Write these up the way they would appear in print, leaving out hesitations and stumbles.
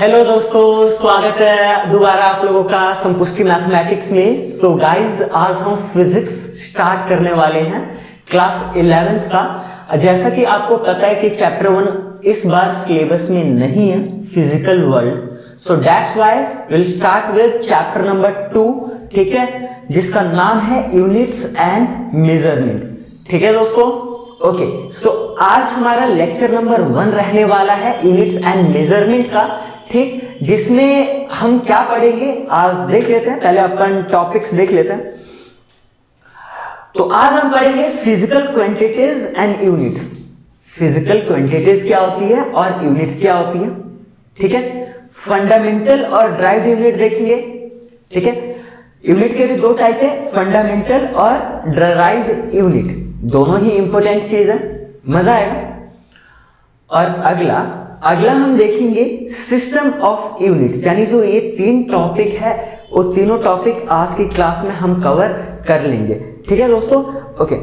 Hello दोस्तों, स्वागत है दोबारा आप लोगों का संपुष्टि मैथमेटिक्स में। सो गाइज, आज हम फिजिक्स स्टार्ट करने वाले हैं क्लास 11th का। जैसा कि आपको पता है कि चैप्टर 1 इस बार सिलेबस में नहीं है, physical world. So that's why will start with chapter number 2, ठीक है, जिसका नाम है यूनिट्स एंड मेजरमेंट। ठीक है दोस्तों, ओके। सो आज हमारा लेक्चर नंबर 1 रहने वाला है यूनिट्स एंड मेजरमेंट का, ठीक, जिसमें हम क्या पढ़ेंगे आज देख लेते हैं। पहले अपन टॉपिक्स देख लेते हैं। तो आज हम पढ़ेंगे physical quantities and units. Physical quantities क्या होती है और यूनिट्स क्या होती है, ठीक है। फंडामेंटल और ड्राइव्ड यूनिट देखेंगे, ठीक है। यूनिट के भी दो टाइप है, फंडामेंटल और ड्राइव्ड यूनिट। दोनों ही इंपॉर्टेंट चीज है, मजा आएगा। और अगला हम देखेंगे सिस्टम ऑफ यूनिट्स, यानी जो ये 3 टॉपिक है वो तीनों टॉपिक आज की क्लास में हम कवर कर लेंगे, ठीक है दोस्तों, ओके।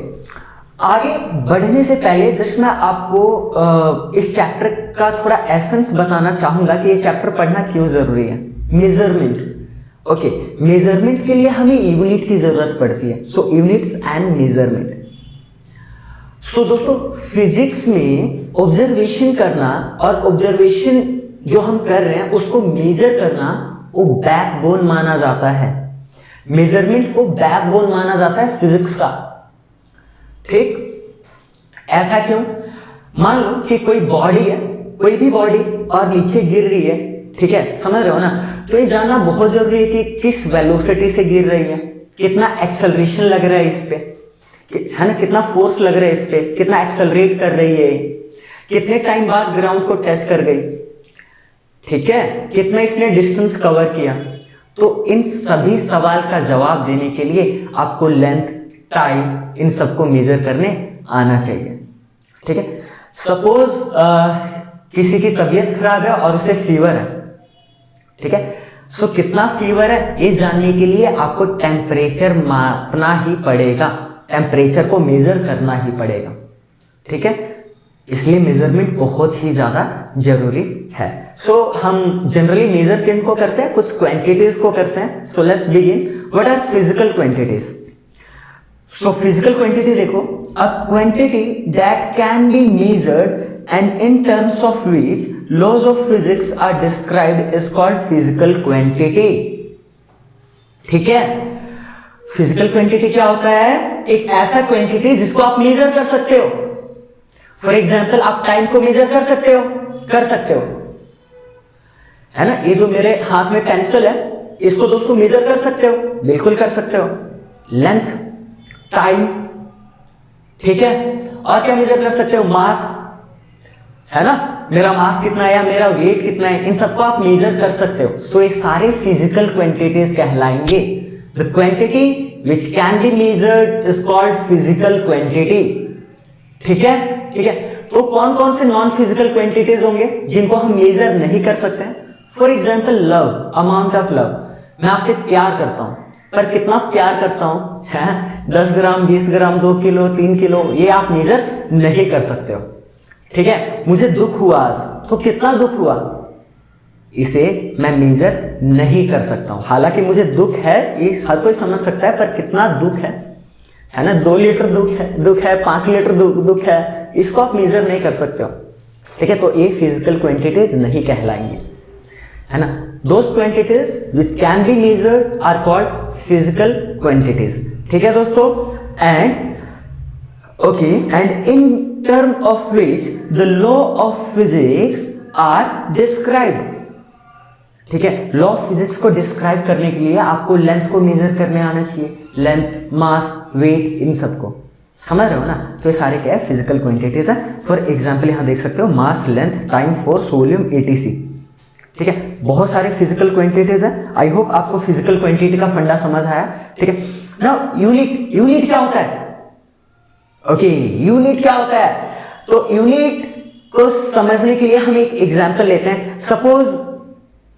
आगे बढ़ने से पहले जस्ट मैं आपको इस चैप्टर का थोड़ा एसेंस बताना चाहूंगा कि ये चैप्टर पढ़ना क्यों जरूरी है। मेजरमेंट, ओके, मेजरमेंट के लिए हमें यूनिट की जरूरत पड़ती है। So units and measurement. So दोस्तों, फिजिक्स में ऑब्जर्वेशन करना और ऑब्जर्वेशन जो हम कर रहे हैं उसको मेजर करना वो बैकबोन माना जाता है। मेजरमेंट को बैकबोन माना जाता है फिजिक्स का, ठीक। ऐसा क्यों? मान लो कि कोई बॉडी है, कोई भी बॉडी, और नीचे गिर रही है, ठीक है, समझ रहे हो ना। तो ये जानना बहुत जरूरी है कि किस वेलोसिटी से गिर रही है, कितना एक्सेलरेशन लग रहा है इस पे, है ना, कितना फोर्स लग रहा है इस पे, कितना एक्सेलरेट कर रही है, कितने टाइम बाद ग्राउंड को टच कर गई, ठीक है, कितना इसने डिस्टेंस कवर किया। तो इन सभी सवाल का जवाब देने के लिए आपको लेंथ, टाइम, इन सबको मेजर करने आना चाहिए, ठीक है। सपोज किसी की तबीयत खराब है और उसे फीवर है, ठीक है। सो कितना फीवर है ये जानने के लिए आपको टेम्परेचर मापना ही पड़ेगा, टेम्परेचर को मेजर करना ही पड़ेगा, ठीक है। इसलिए मेजरमेंट बहुत ही ज्यादा जरूरी है। सो हम जनरली मेजर किनको करते हैं, कुछ क्वांटिटीज को करते हैं। So let's begin. What are physical quantities? So physical quantity देखो, a quantity that can be measured and in terms of which laws of physics are described is called physical quantity, ठीक है। Physical quantity क्या होता है? एक ऐसा quantity जिसको आप मेजर कर सकते हो। फॉर एग्जाम्पल, आप टाइम को मेजर कर सकते हो, है ना। ये जो मेरे हाथ में पेंसिल है, इसको दोस्तों मेजर कर सकते हो, बिल्कुल कर सकते हो। लेंथ, टाइम, ठीक है। और क्या मेजर कर सकते हो? मास, है ना, मेरा मास कितना है या मेरा वेट कितना है, इन सबको आप मेजर कर सकते हो। सो ये सारे फिजिकल क्वांटिटीज कहलाएंगे। The quantity which can be measured is called physical quantity, ठीक है, ठीक है। तो कौन कौन से नॉन फिजिकल क्वांटिटीज होंगे जिनको हम मेजर नहीं कर सकते हैं? For example love, amount of love. मैं आपसे प्यार करता हूं, पर कितना प्यार करता हूं, है 10 ग्राम, 20 ग्राम, 2 किलो, 3 किलो, ये आप मेजर नहीं कर सकते हो, ठीक है। मुझे दुख हुआ आज, तो कितना दुख हुआ, इसे मैं मेजर नहीं कर सकता हूं। हालांकि मुझे दुख है, ये हर कोई समझ सकता है, पर कितना दुख है ना, 2 लीटर दुख है, 5 लीटर दुख है, इसको आप मेजर नहीं कर सकते हो, ठीक है। तो ये फिजिकल क्वांटिटीज नहीं कहलाएंगे, है ना। Those quantities which can be measured are called physical quantities, ठीक है दोस्तों। And okay, and in term of which the law of physics are described, ठीक है। लॉ ऑफ फिजिक्स को डिस्क्राइब करने के लिए आपको लेंथ को मेजर करने आना चाहिए, लेंथ, मास, वेट, इन सबको समझ रहे हो ना। तो ये सारे क्या है, फिजिकल क्वांटिटीज है। फॉर एग्जांपल यहां देख सकते हो, mass, length, time, force, volume, etc, ठीक है। बहुत सारे फिजिकल क्वांटिटीज है। आई होप आपको फिजिकल क्वांटिटी का फंडा समझ आया, ठीक है। नाउ यूनिट क्या होता है? ओके, यूनिट क्या होता है? तो यूनिट को समझने के लिए हम एक एग्जाम्पल लेते हैं। सपोज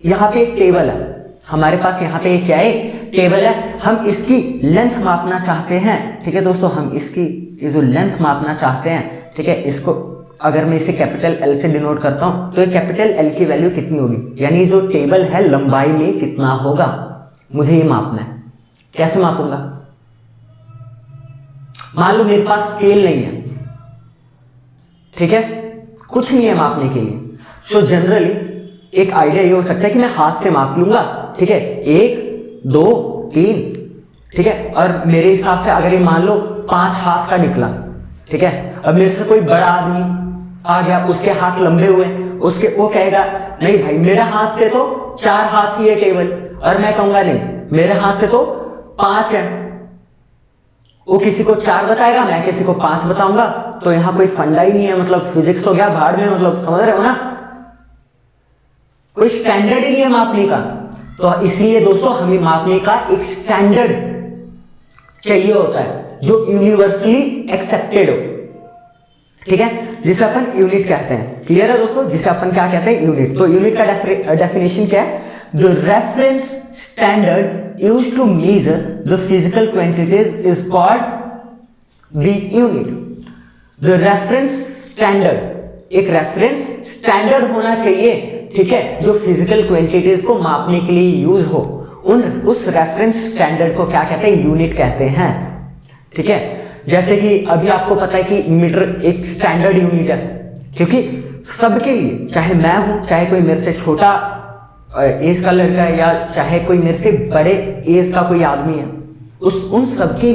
यहां पे एक टेबल है, हमारे पास यहाँ पे क्या है, टेबल है। हम इसकी लेंथ मापना चाहते हैं, ठीक है दोस्तों। हम इसकी ये जो लेंथ मापना चाहते हैं, ठीक है, इसको अगर मैं इसे कैपिटल एल से डिनोट करता हूं तो ये कैपिटल एल की वैल्यू कितनी होगी, यानी जो टेबल है लंबाई में कितना होगा, मुझे ये मापना है। कैसे मापूंगा? मान लो मेरे पास स्केल नहीं है, ठीक है, कुछ नहीं है मापने के लिए। सो जनरली एक आइडिया ये हो सकता है कि मैं हाथ से माप लूंगा, ठीक है, 1 2 3, ठीक है, और मेरे हिसाब से अगर ये मान लो 5 हाथ का निकला, ठीक है, अब मेरे से कोई बड़ा आदमी आ गया, उसके हाथ लंबे हुए, उसके वो कहेगा नहीं भाई मेरे हाथ से तो 4 हाथ ही है टेबल, और मैं कहूंगा नहीं मेरे हाथ से तो 5 है। वो किसी को 4 बताएगा, मैं किसी को 5 बताऊंगा, तो यहां कोई फंडा ही नहीं है, मतलब फिजिक्स तो गया भाड़ में, मतलब समझ रहे हो ना, कोई स्टैंडर्ड ही नहीं है मापने का। तो इसलिए दोस्तों हमें मापने का एक स्टैंडर्ड चाहिए होता है जो यूनिवर्सली एक्सेप्टेड हो, ठीक है, जिसे अपन यूनिट कहते हैं। क्लियर है दोस्तों, जिसे अपन क्या कहते हैं, यूनिट। तो यूनिट का डेफिनेशन क्या है? The reference standard used to measure the physical quantities is called the unit. The reference standard, एक रेफरेंस स्टैंडर्ड होना चाहिए, ठीक है, जो फिजिकल क्वांटिटीज को मापने के लिए यूज हो, उस रेफरेंस स्टैंडर्ड को क्या कहते हैं, यूनिट कहते हैं, ठीक है। जैसे कि अभी आपको पता है कि मीटर एक स्टैंडर्ड यूनिट है, क्योंकि सबके लिए, चाहे मैं हूं, चाहे कोई मेरे से छोटा एज का लड़का है, या चाहे कोई मेरे से बड़े एज का कोई आदमी है, उन सबके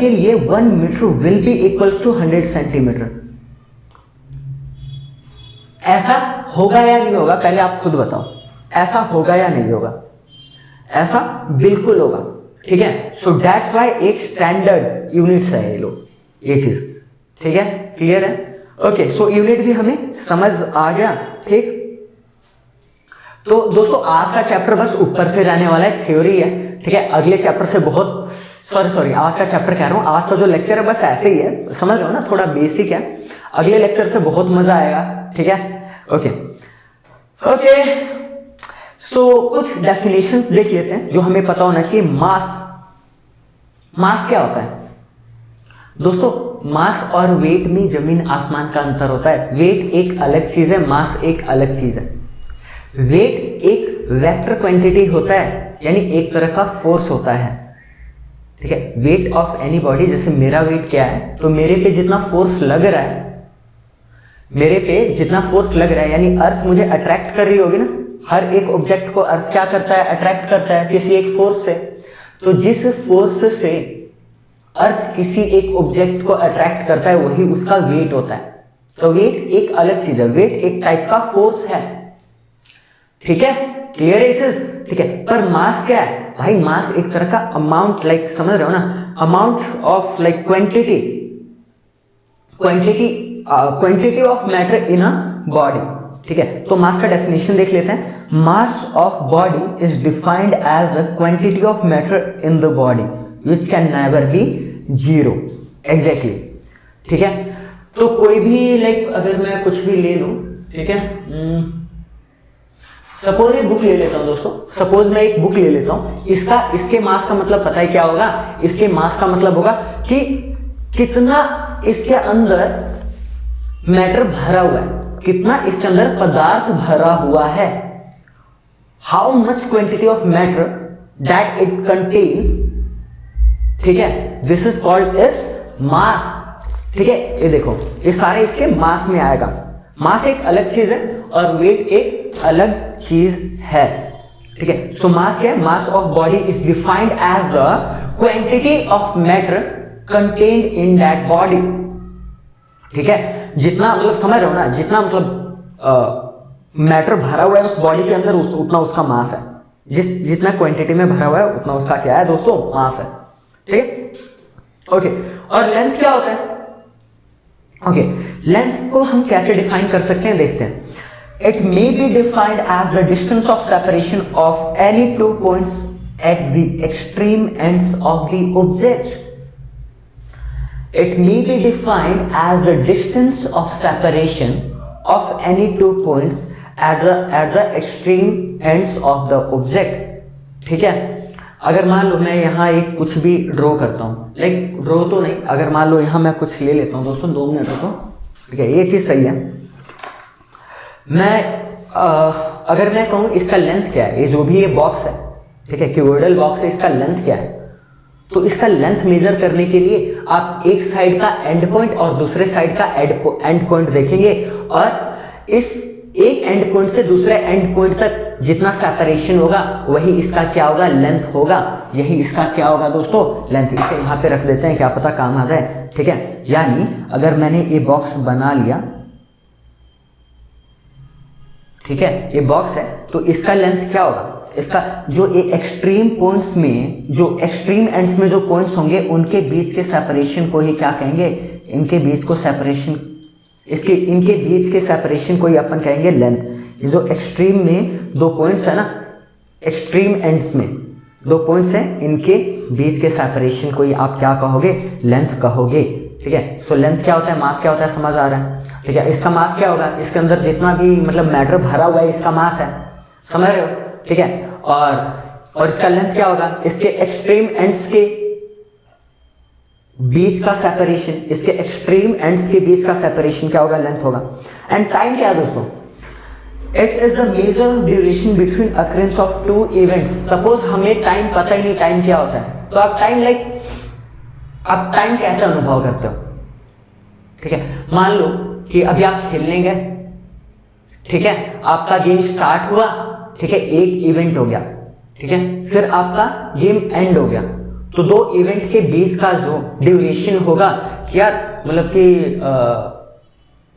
लिए 1 metre will be equals to 100 centimetre. ऐसा होगा या नहीं होगा, पहले आप खुद बताओ, ऐसा होगा या नहीं होगा? ऐसा बिल्कुल होगा, ठीक है। सो दैट्स व्हाई एक स्टैंडर्ड यूनिट्स है ये लोग, ये चीज, ठीक है, क्लियर है? ओके, सो यूनिट भी हमें समझ आ गया, ठीक। तो दोस्तों आज का चैप्टर बस ऊपर से जाने वाला है, थ्योरी है, ठीक है। अगले चैप्टर से बहुत सॉरी आज का चैप्टर कह रहा हूं, आज का जो लेक्चर है बस ऐसे ही है, समझ रहे हो ना, थोड़ा बेसिक है। अगले लेक्चर से बहुत मजा आएगा, ठीक है। ओके, सो कुछ डेफिनेशंस देख लेते हैं जो हमें पता होना चाहिए। मास क्या होता है दोस्तों? मास और वेट में जमीन आसमान का अंतर होता है। वेट एक अलग चीज है, मास एक अलग चीज है। वेट एक वेक्टर क्वांटिटी होता है, यानी एक तरह का फोर्स होता है, ठीक है। वेट ऑफ एनी बॉडी, जैसे मेरा वेट क्या है, तो मेरे पे जितना फोर्स लग रहा है, यानी अर्थ मुझे अट्रैक्ट कर रही होगी ना, हर एक ऑब्जेक्ट को अर्थ क्या करता है, अट्रैक्ट करता है किसी एक फोर्स से। तो जिस फोर्स से अर्थ किसी एक ऑब्जेक्ट को अट्रैक्ट करता है वही उसका वेट होता है। तो वेट एक अलग चीज है, वेट एक टाइप का फोर्स है, ठीक है, क्लियर है इसे, ठीक है। पर मास क्या है भाई? मास एक तरह का अमाउंट, लाइक समझ रहे हो ना, amount of like quantity of matter in a body, ठीक है। तो मास का डेफिनेशन देख लेते हैं। Mass of body is defined as the quantity of matter in the body which can never be 0, exactly, ठीक है। तो कोई भी लाइक अगर मैं कुछ भी ले लूं, ठीक है, सपोज एक बुक ले लेता हूं दोस्तों, सपोज मैं एक बुक ले लेता हूं, इसके मास का मतलब पता है क्या होगा? इसके मास का मतलब होगा कि कितना इसके अंदर मैटर भरा हुआ है, कितना इसके अंदर पदार्थ भरा हुआ है, how much quantity of matter that it contains, ठीक है, this is called its mass, ठीक है। ये देखो, ये सारे इसके मास में आएगा। मास एक अलग चीज है और वेट एक अलग चीज है, ठीक है। सो मास क्या है? Mass of body is defined as the quantity of matter contained in that body, ठीक है। जितना मतलब समझ रहे हो ना, जितना मतलब मैटर भरा हुआ है उस बॉडी के अंदर, उतना उसका मास है। जितना क्वांटिटी में भरा हुआ है उतना उसका क्या है दोस्तों? मास है, ठीक है। ओके, और लेंथ क्या होता है? ओके, लेंथ को हम कैसे डिफाइन कर सकते हैं, देखते हैं। It may be defined as the distance of separation of any 2 points at the extreme ends of the object. It may be defined as the distance of separation of any 2 points at the extreme ends of the object, ठीक है। अगर मान लो मैं यहाँ एक कुछ भी draw करता हूँ, लाइक ड्रॉ तो नहीं, अगर मान लो यहाँ मैं कुछ ले लेता हूँ दोस्तों, 2 मिनट रुको, ठीक है, ये चीज सही है। मैं अगर मैं कहूँ इसका लेंथ क्या है, ये जो भी ये बॉक्स है, ठीक है, क्यूबॉइडल बॉक्स है, इसका लेंथ क्या है, तो इसका लेंथ मेजर करने के लिए आप एक साइड का एंड पॉइंट और दूसरे साइड का एंड पॉइंट देखेंगे, और इस एक एंड पॉइंट से दूसरे एंड पॉइंट तक जितना सेपरेशन होगा वही इसका क्या होगा, लेंथ होगा। यही इसका क्या होगा दोस्तों, लेंथ। इसे यहाँ पे रख देते हैं, क्या पता काम आ जाए, ठीक है। यानी अगर मैंने ये बॉक्स बना लिया, ठीक है, ये बॉक्स है, तो इसका लेंथ क्या होगा, इसका जो ये एक्सट्रीम पॉइंट्स में, जो एक्सट्रीम एंड्स में जो पॉइंट्स होंगे उनके बीच के सेपरेशन को ही क्या कहेंगे, इनके बीच को सेपरेशन, इसके इनके बीच के सेपरेशन को ही अपन कहेंगे लेंथ। ये जो एक्सट्रीम में दो पॉइंट्स है ना, एक्सट्रीम एंड्स में दो पॉइंट्स हैं, इनके बीच के सेपरेशन को ही आप क्या कहोगे, लेंथ कहोगे, ठीक है। सो लेंथ क्या होता है, मास क्या होता है, समझ आ रहा है, ठीक है। इसका मास क्या होगा, इसके अंदर जितना भी मतलब मैटर भरा हुआ है इसका मास है, समझ रहे हो, ठीक है। और इसका लेंथ क्या होगा, इसके एक्सट्रीम एंड्स के बीच का सेपरेशन, इसके एक्सट्रीम एंड्स के बीच का सेपरेशन क्या होगा, लेंथ होगा। एंड टाइम क्या है दोस्तों, it is the measure duration between occurrence of two events. Suppose हमें टाइम पता ही नहीं टाइम क्या होता है, तो आप टाइम आप टाइम कैसे अनुभव करते हो, ठीक है। मान लो कि अभी आप खेलने गए, ठीक है, आपका गेम स्टार्ट हुआ, ठीक है, एक इवेंट हो गया, ठीक है, फिर आपका गेम एंड हो गया, तो दो इवेंट के बीच का जो ड्यूरेशन होगा, क्या मतलब कि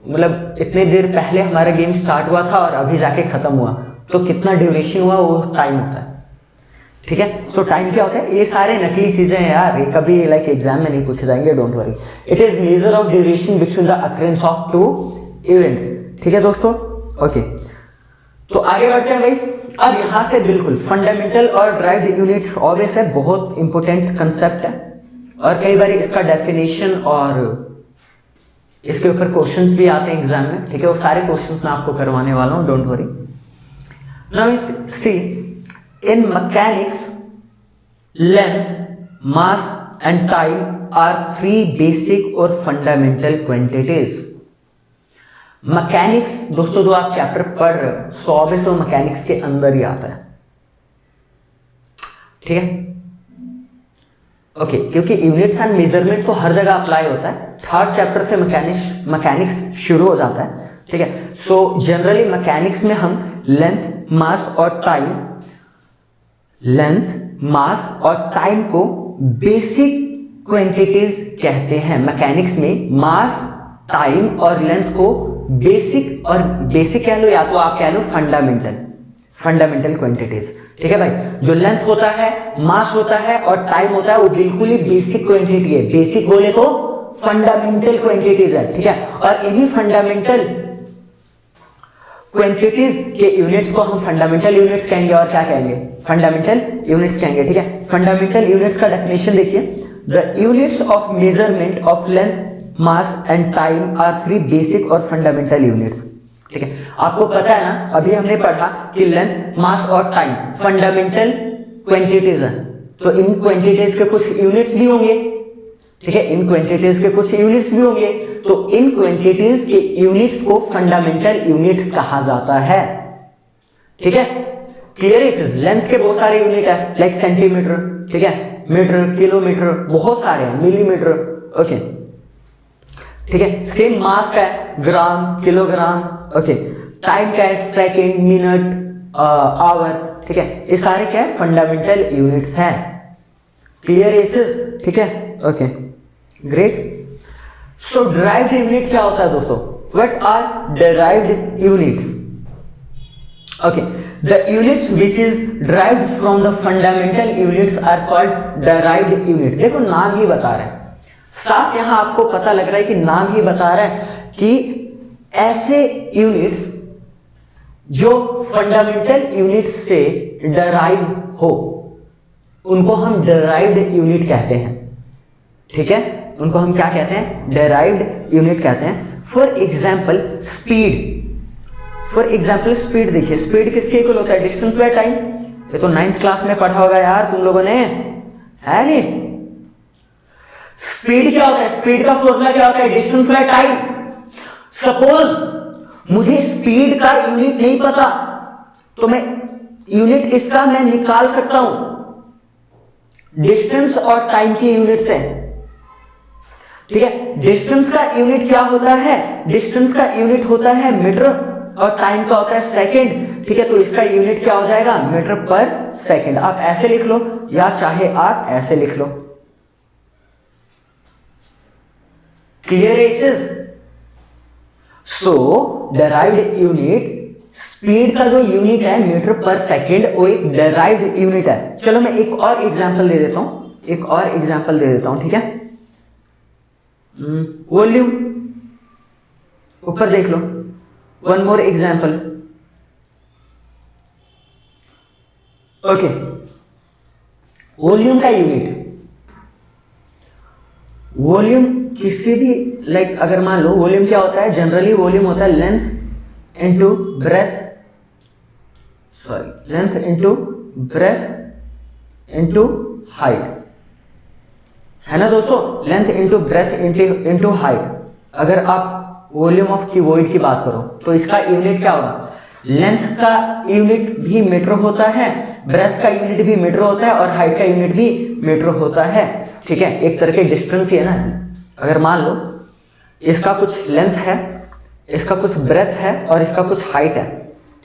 मतलब इतने देर पहले हमारा गेम स्टार्ट हुआ था और अभी जाके खत्म हुआ, तो कितना ड्यूरेशन हुआ वो टाइम होता है, ठीक है। सो टाइम क्या होता है, ये सारे नकली चीजें हैं यार, ये कभी एग्जाम में नहीं पूछे जाएंगे, don't worry. It is measure of duration between the occurrence of two events, ठीक है दोस्तों, ओके। तो आगे बढ़ते हैं भाई। अब यहां से बिल्कुल फंडामेंटल और ड्राइव्ड यूनिट ऑब्वियस है, बहुत इंपॉर्टेंट कंसेप्ट है, और कई बार इसका डेफिनेशन और इसके ऊपर क्वेश्चंस भी आते हैं एग्जाम में, ठीक है। वो सारे क्वेश्चंस मैं आपको करवाने वाला हूं, don't worry. Now see, in mechanics length, mass and time are three basic और फंडामेंटल क्वांटिटीज। मैकेनिक्स दोस्तों जो आप चैप्टर पढ़ रहे हो, 100 मैकेनिक्स के अंदर ही आता है, ठीक है, ओके। क्योंकि यूनिट्स एंड मेजरमेंट तो हर जगह अप्लाई होता है, थर्ड चैप्टर से मैकेनिक्स शुरू हो जाता है, ठीक है। सो जनरली मैकेनिक्स में हम लेंथ, मास और टाइम, लेंथ, मास और टाइम को बेसिक क्वांटिटीज कहते हैं। मैकेनिक्स में मास, टाइम और लेंथ को बेसिक, और बेसिक कह लो या तो आप कह लो फंडामेंटल क्वांटिटीज, ठीक है भाई। जो लेंथ होता है, मास होता है और टाइम होता है, वो बिल्कुल ही बेसिक क्वांटिटी है। बेसिक बोले तो फंडामेंटल क्वांटिटीज है, ठीक है। और इन्हीं फंडामेंटल क्वांटिटीज के यूनिट्स को हम फंडामेंटल यूनिट्स कहेंगे, और क्या कहेंगे, फंडामेंटल यूनिट्स कहेंगे, ठीक है। फंडामेंटल यूनिट्स का डेफिनेशन देखिए, the units of measurement of length, mass and time are three basic और फंडामेंटल यूनिट्स, ठीक है। आपको पता है ना, अभी हमने पढ़ा कि लेंथ, मास और टाइम फंडामेंटल क्वांटिटीज है, तो इन क्वांटिटीज के कुछ यूनिट्स भी होंगे, ठीक है, इन क्वांटिटीज के कुछ यूनिट्स भी होंगे, तो इन क्वांटिटीज के यूनिट्स को फंडामेंटल यूनिट्स कहा जाता है, ठीक है। क्लियर है, लेंथ के बहुत सारे यूनिट है, लाइक सेंटीमीटर, ठीक है, मीटर, किलोमीटर, बहुत सारे हैं, मिलीमीटर, ओके, ठीक है। सेम मास का है, ग्राम, किलोग्राम, ओके। टाइम का है, सेकंड, मिनट, आवर, ठीक है। ये सारे क्या है, फंडामेंटल यूनिट्स हैं। क्लियर है, ठीक है, okay, great. So derived unit क्या होता है दोस्तों, what are derived units, okay. The units which is derived from the fundamental units are called derived unit. देखो नाम ही बता रहे हैं, साफ यहां आपको पता लग रहा है कि नाम ही बता रहा है कि ऐसे यूनिट्स जो फंडामेंटल यूनिट्स से डिराइव हो, उनको हम डिराइव्ड यूनिट कहते हैं, ठीक है। उनको हम क्या कहते हैं, डिराइव्ड यूनिट कहते हैं। For example speed, for example speed देखिए, स्पीड किसके इक्वल होता है, डिस्टेंस बाय टाइम। ये तो 9th क्लास में पढ़ा होगा यार तुम लोगों ने, है नहीं। स्पीड क्या होता है, स्पीड का फॉर्मूला क्या होता है, डिस्टेंस बाय टाइम। सपोज मुझे स्पीड का यूनिट नहीं पता, तो मैं यूनिट इसका मैं निकाल सकता हूं डिस्टेंस और टाइम की यूनिट से। ठीक है, डिस्टेंस का यूनिट क्या होता है? डिस्टेंस का यूनिट होता है मीटर और टाइम का होता है सेकंड। ठीक है, तो इसका यूनिट क्या हो जाएगा? मीटर पर सेकंड। आप ऐसे लिख लो या चाहे आप ऐसे लिख लो। क्लियर है? सो डेराइव्ड यूनिट, स्पीड का जो यूनिट है मीटर पर सेकंड, वो एक डेराइव्ड यूनिट है। चलो मैं एक और एग्जांपल दे देता हूं, ठीक है। वॉल्यूम, ऊपर देख लो, one more example. Okay, volume का यूनिट, वॉल्यूम किसी भी लाइक अगर मान लो वॉल्यूम क्या होता है? जनरली वॉल्यूम होता है length into breadth into height, है ना दोस्तों? Length into breadth into height. अगर आप वॉल्यूम ऑफ क्यूबॉइड की बात करो तो इसका यूनिट क्या होगा? लेंथ का यूनिट भी मीटर होता है, ब्रेथ का यूनिट भी मीटर होता है और हाइट का यूनिट भी मीटर होता है। ठीक है, एक तरह के डिस्टेंस ही है ना। अगर मान लो इसका कुछ लेंथ है, इसका कुछ ब्रेथ है और इसका कुछ हाइट है,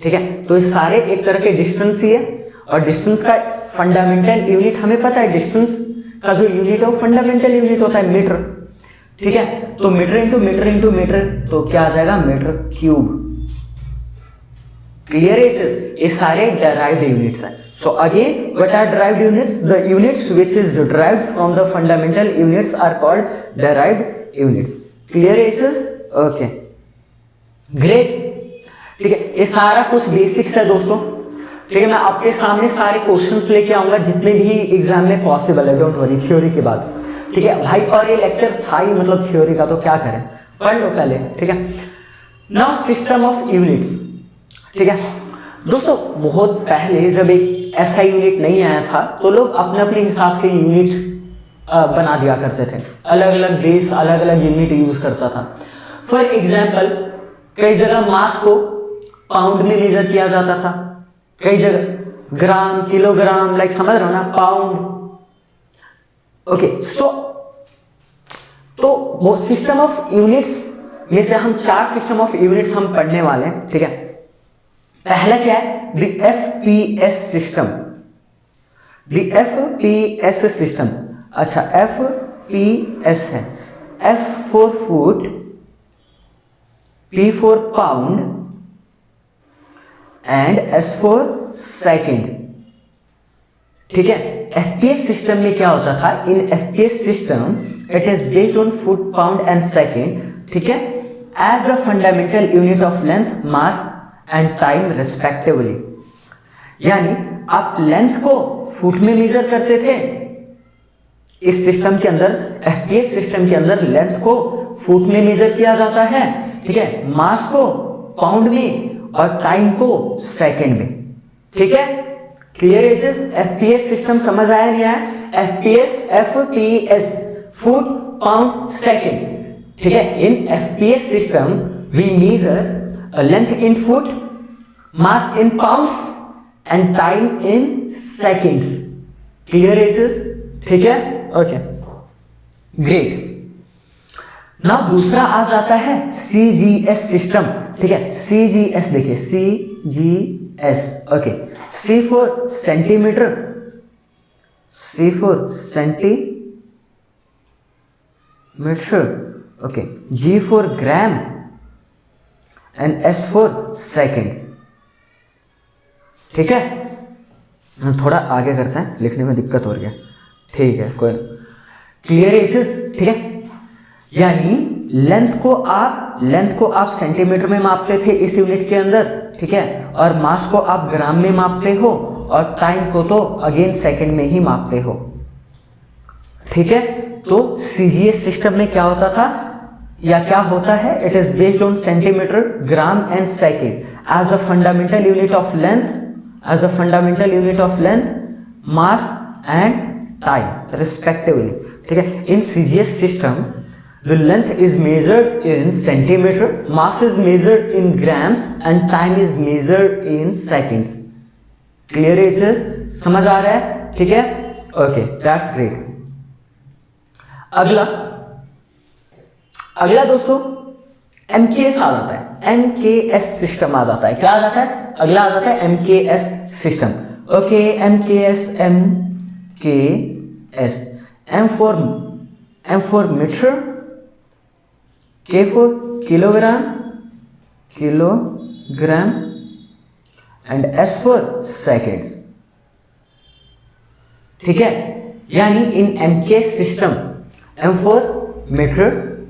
ठीक है, तो ये सारे एक तरह के डिस्टेंस ही है। और डिस्टेंस का फंडामेंटल यूनिट हमें पता है, डिस्टेंस का जो यूनिट है वो फंडामेंटल यूनिट होता है मीटर। ठीक है, तो metre into metre into metre, तो क्या आ जाएगा? Metre cube. क्लियर है? ये सारे डेराइव्ड यूनिट्स हैं। So again, what are derived units? The units which is derived from the fundamental units are called derived units. Clear is? Okay. Great. ठीक है, ये सारा कुछ बेसिक्स है दोस्तों। ठीक है, मैं आपके सामने सारे क्वेश्चंस लेके आऊंगा जितने भी एग्जाम में पॉसिबल है, डोंट वरी, थ्योरी के बाद। ठीक है भाई, और ये लेक्चर था ही मतलब थ्योरी का, तो क्या करें, पढ़ लो पहले। ठीक है, नाउ सिस्टम ऑफ यूनिट्स। ठीक है दोस्तों, बहुत पहले जब एक ऐसा यूनिट नहीं आया था तो लोग अपने अपने हिसाब से यूनिट बना दिया करते थे। अलग अलग देश अलग अलग यूनिट यूज करता था। फॉर एग्जाम्पल, कई जगह मास को पाउंड में मेजर किया जाता था, कई जगह ग्राम, किलोग्राम, लाइक समझ रहे हो ना, पाउंड। ओके, सो तो वो सिस्टम ऑफ यूनिट्स में से हम 4 सिस्टम ऑफ यूनिट्स हम पढ़ने वाले हैं। ठीक है, पहला क्या है? The FPS system. The FPS system, अच्छा FPS है, F for foot, P for pound and S for second. ठीक है, FPS सिस्टम में क्या होता था? In FPS system it is based on foot, pound and second. ठीक है, as the fundamental unit of length, mass and time respectively. यानी आप लेंथ को फुट में मेजर करते थे इस सिस्टम के अंदर, FPS सिस्टम के अंदर लेंथ को फुट में मेजर किया जाता है। ठीक है, मास को पाउंड में और टाइम को सेकंड में। ठीक है, क्लियर है? FPS सिस्टम समझ आया नहीं आया? FPS foot, pound, second. ठीक है, in FPS system we measure length in foot, mass in pounds and time in seconds. Clear is this? ठीक है, ओके, ग्रेट। नाउ दूसरा आ जाता है CGS सिस्टम। ठीक है, CGS देखिए, CGS, okay, C for centimetre, C for centimetre, okay, G for gram and S for second. ठीक है, थोड़ा आगे करते हैं, लिखने में दिक्कत हो रही है। ठीक है, कोई क्लियर है? ठीक है, यानी लेंथ को आप सेंटीमीटर में मापते थे इस यूनिट के अंदर। ठीक है, और मास को आप ग्राम में मापते हो और टाइम को तो अगेन सेकंड में ही मापते हो। ठीक है, तो CGS सिस्टम में क्या होता था या क्या होता है? It is based on centimetre, gram and second as the fundamental unit of length, mass and time respectively. ठीक है, in CGS system The length is measured in centimeter, mass is measured in grams and time is measured in seconds. Clear is? समझ आ रहा है? ठीक है? Okay, that's great. अगला दोस्तों MKS आ जाता है, MKS सिस्टम आ जाता है. क्या आ जाता है? अगला आ जाता है MKS system. Okay, MKS M for metre, K for kilogram and S for seconds. ठीक है, यानी in MKS system M for metre,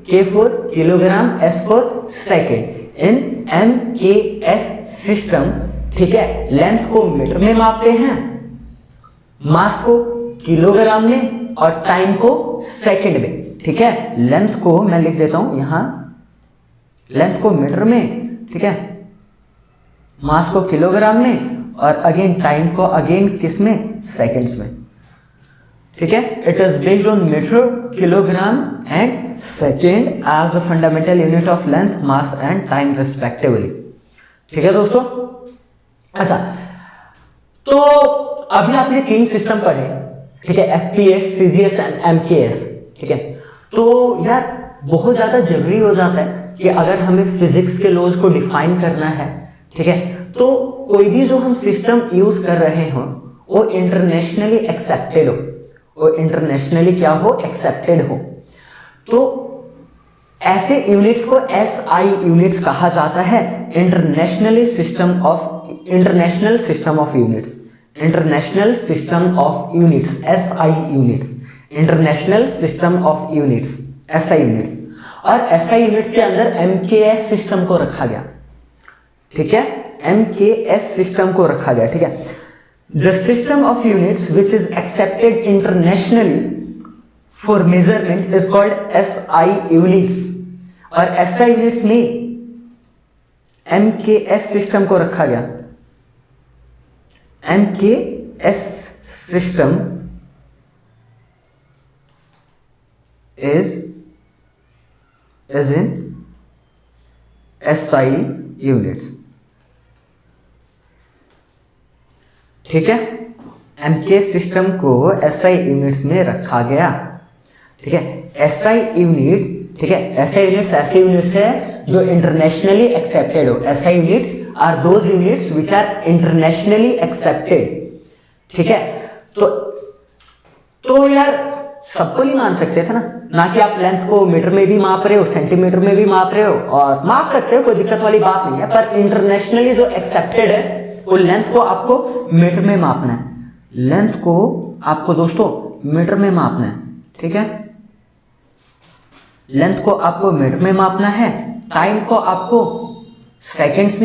K for kilogram, S for second. In MKS system, ठीक है, लेंथ को मीटर में मापते हैं, मास को किलोग्राम में और टाइम को सेकंड में. ठीक है, लेंथ को मैं लिख देता हूं यहां, लेंथ को मीटर में, ठीक है, मास को किलोग्राम में और अगेन टाइम को अगेन किस में? सेकंड्स में. ठीक है, it is based on metre, kilogram and second as the fundamental unit of length, mass and time respectively. ठीक है दोस्तों. अच्छा, तो अभी आपने 3 सिस्टम पढ़े, ठीक है, FPS, CGS एंड MKS. ठीक है, तो यार बहुत ज्यादा जरूरी हो जाता है कि अगर हमें फिजिक्स के लॉज को डिफाइन करना है, ठीक है, तो कोई भी जो हम सिस्टम यूज कर रहे हो वो इंटरनेशनली एक्सेप्टेड हो, वो इंटरनेशनली क्या हो? एक्सेप्टेड हो. तो ऐसे यूनिट्स को SI यूनिट्स कहा जाता है, international system of units, international system of units, SI units, international system of units, SI units. और SI यूनिट्स के अंदर MKS सिस्टम को रखा गया. ठीक है, MKS सिस्टम को रखा गया. ठीक है, the system of units which is accepted internationally for measurement is called SI units. और SI यूनिट्स में MKS सिस्टम को रखा गया. MKS system is in SI units. ठीक है, MKS सिस्टम को SI यूनिट्स में रखा गया. ठीक है, SI यूनिट्स, ठीक है, SI यूनिट्स ऐसे यूनिट्स है जो इंटरनेशनली एक्सेप्टेड हो. SI units are those units which are internationally accepted. ठीक है, तो यार सबको नहीं मान सकते थे ना कि आप लेंथ को मीटर में भी माप रहे हो, सेंटीमीटर में भी माप रहे हो, और माप सकते हो, कोई दिक्कत वाली बात नहीं है. पर इंटरनेशनली जो एक्सेप्टेड है वो लेंथ को आपको मीटर में मापना है, लेंथ को आपको दोस्तों मीटर में मापना है. ठीक है, लेंथ को आपको मीटर में मापना है, टाइम को आपको सेकंड्स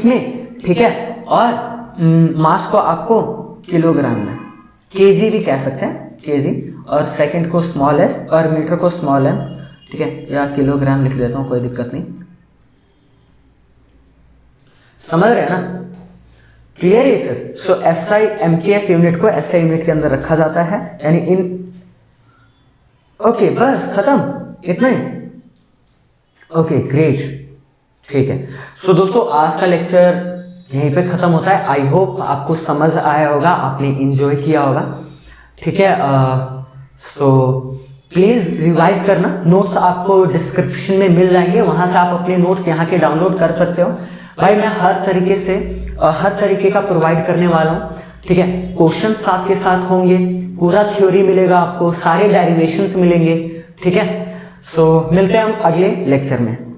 में, ठीक है, और मास को आपको किलोग्राम में, केजी भी कह सकते हैं, केजी, और सेकंड को स्मॉल एस और मीटर को स्मॉल एम. ठीक है, या किलोग्राम लिख देता हूं, कोई दिक्कत नहीं. समझ रहे हैं ना? क्लियर है सर? सो SI MKS यूनिट को SI यूनिट के अंदर रखा जाता है, यानी इन. ओके, बस खत्म, इतना ही. Okay, great. ठीक है, सो दोस्तों आज का लेक्चर यहीं पे खत्म होता है. आई होप आपको समझ आया होगा, आपने एंजॉय किया होगा. ठीक है, सो प्लीज रिवाइज करना. नोट्स आपको डिस्क्रिप्शन में मिल जाएंगे, वहां से आप अपने नोट्स यहाँ के डाउनलोड कर सकते हो. भाई मैं हर तरीके का प्रोवाइड करने वाला हूँ. ठीक है, क्वेश्चन साथ के साथ होंगे, पूरा थ्योरी मिलेगा आपको, सारे डेरिवेशंस मिलेंगे. ठीक है, सो मिलते हैं हम अगले लेक्चर में.